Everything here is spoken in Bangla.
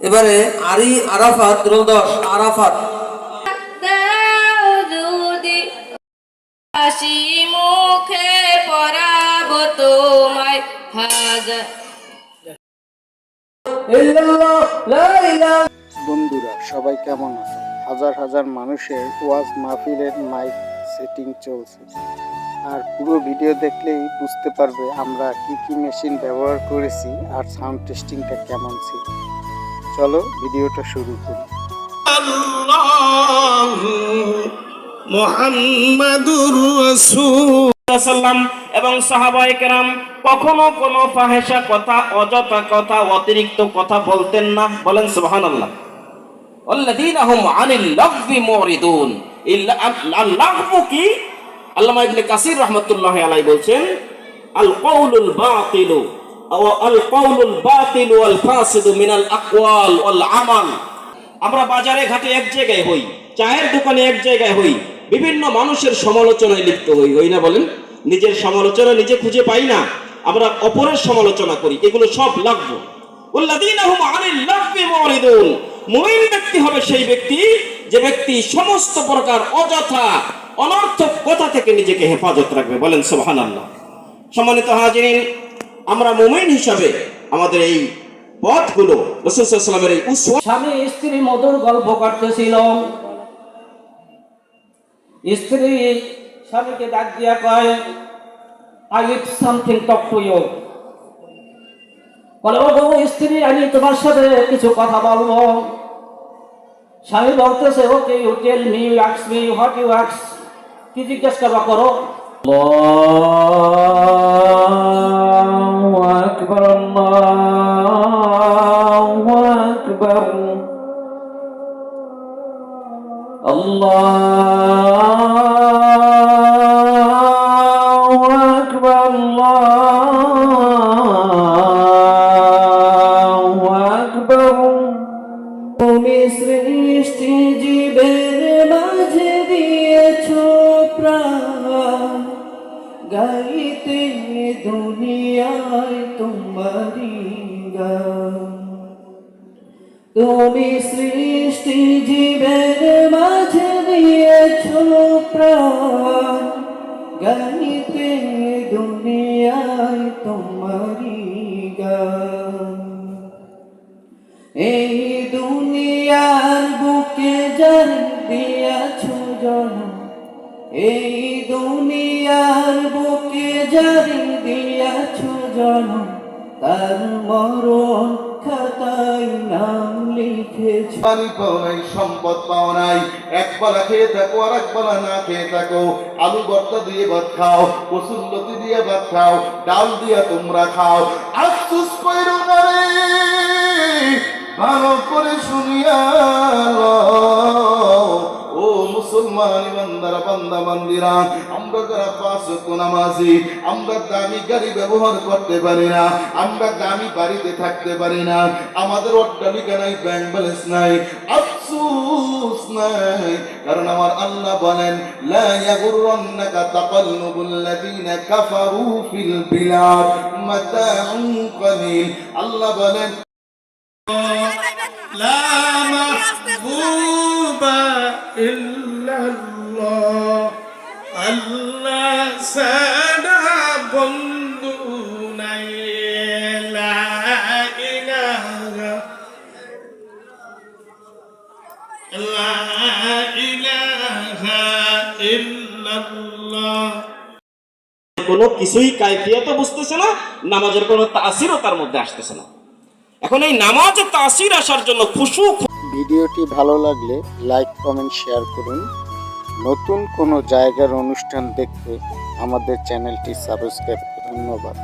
এবারে আরাফাত রোল 10 আরাফাত হাসি মুখে পরাব তোমায় হাজার। বন্ধুরা সবাই কেমন আছো? হাজার হাজার মানুষের ওয়াজ মাহফিলের মাইক সেটিং চলছে, আর পুরো ভিডিও দেখলেই বুঝতে পারবে আমরা কি কি মেশিন ব্যবহার করেছি আর সাউন্ড টেস্টিংটা কেমন ছিল। চলো ভিডিওটা শুরু করি। মুহাম্মাদুর রাসূলুল্লাহ এবং সাহাবায়ে কেরাম কখনো কোনো ফাহেশা কথা, অযথা কথা, অতিরিক্ত কথা বলতেন না। বলেন সুবহানাল্লাহ। আল্লাযীনা হুম আনিল লাগবি মুরিদুন। আল-লাগবু কি? আল্লামা ইবনে কাসির রাহমাতুল্লাহি আলাইহি বলছেন আল কাউলুল বাতিলু আও আল কাউলুল বাতিলু ওয়াল ফাসিদু মিনাল আকওয়াল ওয়াল আমাল। আমরা বাজারে ঘাটে এক জায়গায় হই, চায়ের দোকানে এক জায়গায় হই, বিভিন্ন মানুষের সমালোচনায় লিপ্ত হই না? বলেন, নিজের সমালোচনা নিজে খুঁজে পাই না, আমরা অপরের সমালোচনা করি। এগুলো সব লাগবো। ওয়াল্লাযীনা হুম আনিল লাগবি মুরিদুন। মুমিন ব্যক্তি হবে সেই ব্যক্তি যে ব্যক্তি সমস্ত প্রকার অযথা অনর্থক কথা থেকে নিজেকে হেফাজত রাখবে। বলেন সুবহানাল্লাহ। সম্মানিত হাজিরিন, আমরা মুমিন হিসাবে আমাদের এই পথগুলো রাসূল সাল্লাল্লাহু আলাইহি ওয়াসাল্লামের এই উসওয়া। স্বামী স্ত্রী মধুর গল্প করতেছিল। স্ত্রী স্বামীকে ডাক দিয়া কয়, I with something talk to you. বলে, ও গো স্ত্রী, আমি তোমার সাথে কিছু কথা বলবো। স্বামী বলতেছে, okay, you tell me, you ask me, what you ask. কি জিজ্ঞেস করবা করো। আল্লাহু আকবার, আল্লাহু আকবার, আল্লাহু আকবার, আল্লাহু আকবার। তুমি সৃষ্টি জীবের মাঝে দিয়েছো প্রাণ, গাইতে দুনিয়ায় তোমারি গান। তুমি সৃষ্টি জীবের মাঝে দিয়েছো প্রাণ, গাইতে দুনিয়ায় তোমারি গান। এই দুনিয়ার বুকে যার দিয়াছো জন্ম, এই দুনিয়ার বুকে যার দিয়াছো জন্ম, তার মরণ খাতায় নাম লিখেছো। পানি পাও নাই, সম্পদ পাও নাই, এক বেলা খেয়ে থাকো আর এক বেলা না খেয়ে থাকো। আলু ভর্তা দিয়ে ভাত খাও, কসুর লতি দিয়ে ভাত খাও, ডাল দিয়া তোমরা খাও। আফসোস কইরো না রে, ভালো করে শুনিয়া ও মুসলমান ইমানদার বান্দা বান্দিরা, আমরা যারা পাঁচ ওয়াক্ত নামাজি, আমরা দামি গাড়ি ব্যবহার করতে পারি না, আমরা দামি বাড়িতে থাকতে পারি না, আমাদের অট্টালিকা নাই, ব্যাংক ব্যালেন্স নাই, আফসোস নাই। কারণ আমার আল্লাহ বলেন, লা ইয়াগুররান্নাকা তাকাল্লুবুল লাযিনা কাফারু ফিল বিলাদ মাতাউন কলিল। আল্লাহ বলেন, লা মাহবুবা ইল্লাল্লাহ, আল্লাহ ছাড়া বন্ধু নাই। লা ইলাহা ইল্লাল্লাহ। কোনো কিছুই কাইফিয়তও বুঝতেছে না, নামাজের কোনো তাসিরও তার মধ্যে আসতেছে না। এখন এই নামাজের তাসির আসার জন্য খুশু। ভিডিওটি ভালো লাগলে লাইক, কমেন্ট, শেয়ার করুন। নতুন কোনো জায়গার অনুষ্ঠান দেখতে আমাদের চ্যানেলটি সাবস্ক্রাইব করুন। ধন্যবাদ।